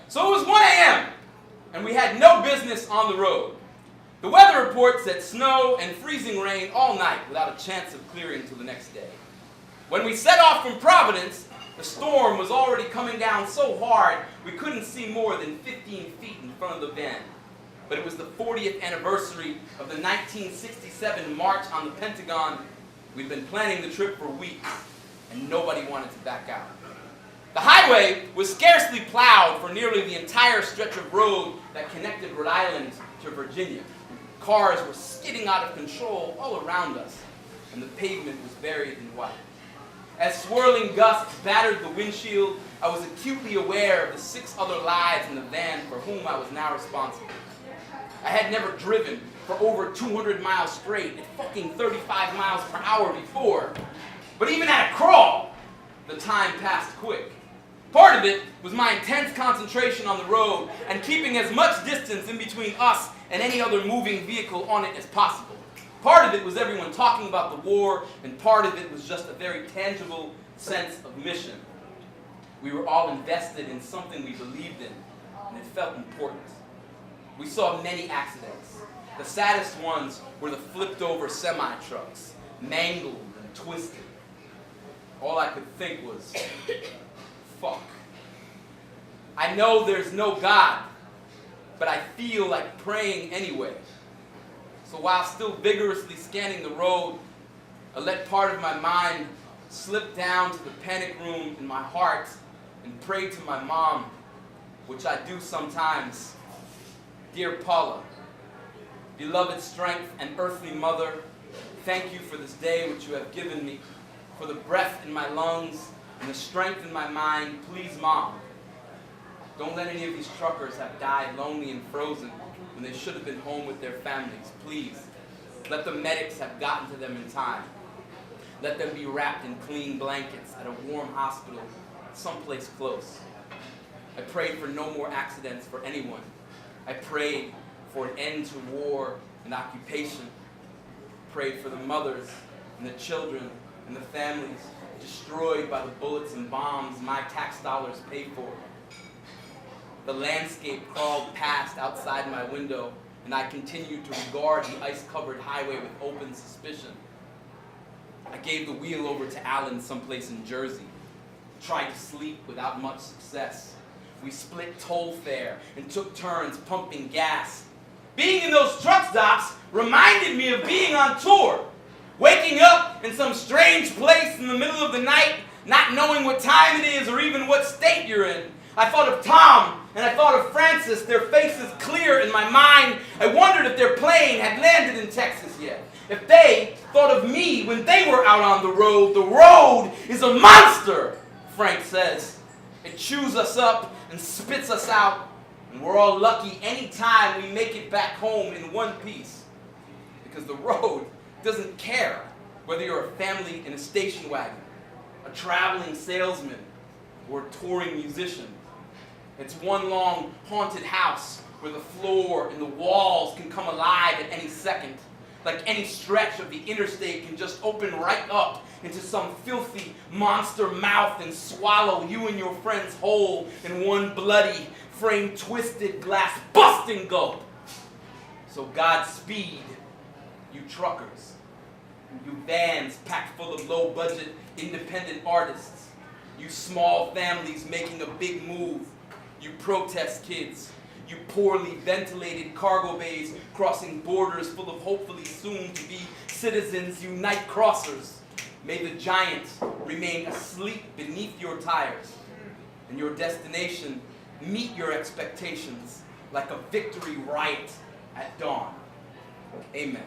So it was 1 a.m., and we had no business on the road. The weather report said snow and freezing rain all night without a chance of clearing until the next day. When we set off from Providence, the storm was already coming down so hard we couldn't see more than 15 feet in front of the van. But it was the 40th anniversary of the 1967 March on the Pentagon. We'd been planning the trip for weeks, and nobody wanted to back out. The highway was scarcely plowed for nearly the entire stretch of road that connected Rhode Island to Virginia. Cars were skidding out of control all around us, and the pavement was buried in white. As swirling gusts battered the windshield, I was acutely aware of the 6 other lives in the van for whom I was now responsible. I had never driven for over 200 miles straight at fucking 35 miles per hour before, but even at a crawl, the time passed quick. Part of it was my intense concentration on the road and keeping as much distance in between us and any other moving vehicle on it as possible. Part of it was everyone talking about the war, and part of it was just a very tangible sense of mission. We were all invested in something we believed in, and it felt important. We saw many accidents. The saddest ones were the flipped-over semi-trucks, mangled and twisted. All I could think was, fuck. I know there's no God, but I feel like praying anyway. So while still vigorously scanning the road, I let part of my mind slip down to the panic room in my heart and prayed to my mom, which I do sometimes. Dear Paula, beloved strength and earthly mother, thank you for this day which you have given me, for the breath in my lungs and the strength in my mind. Please, Mom, don't let any of these truckers have died lonely and frozen when they should have been home with their families. Please, let the medics have gotten to them in time. Let them be wrapped in clean blankets at a warm hospital someplace close. I prayed for no more accidents for anyone. I prayed for an end to war and occupation. Prayed for the mothers and the children and the families destroyed by the bullets and bombs my tax dollars paid for. The landscape crawled past outside my window, and I continued to regard the ice-covered highway with open suspicion. I gave the wheel over to Alan someplace in Jersey. Tried to sleep without much success. We split toll fare and took turns pumping gas. Being in those truck stops reminded me of being on tour. Waking up in some strange place in the middle of the night, not knowing what time it is or even what state you're in. I thought of Tom and I thought of Francis, their faces clear in my mind. I wondered if their plane had landed in Texas yet. If they thought of me when they were out on the road. The road is a monster, Frank says. It chews us up and spits us out, and we're all lucky any time we make it back home in one piece. Because the road doesn't care whether you're a family in a station wagon, a traveling salesman, or a touring musician. It's one long haunted house where the floor and the walls can come alive at any second. Like any stretch of the interstate can just open right up into some filthy monster mouth and swallow you and your friends whole in one bloody, frame-twisted, glass-busting gulp. So Godspeed, you truckers, you vans packed full of low-budget, independent artists, you small families making a big move, you protest kids, you poorly ventilated cargo bays crossing borders full of hopefully soon-to-be citizens, you night crossers. May the giant remain asleep beneath your tires, and your destination meet your expectations like a victory riot at dawn. Amen.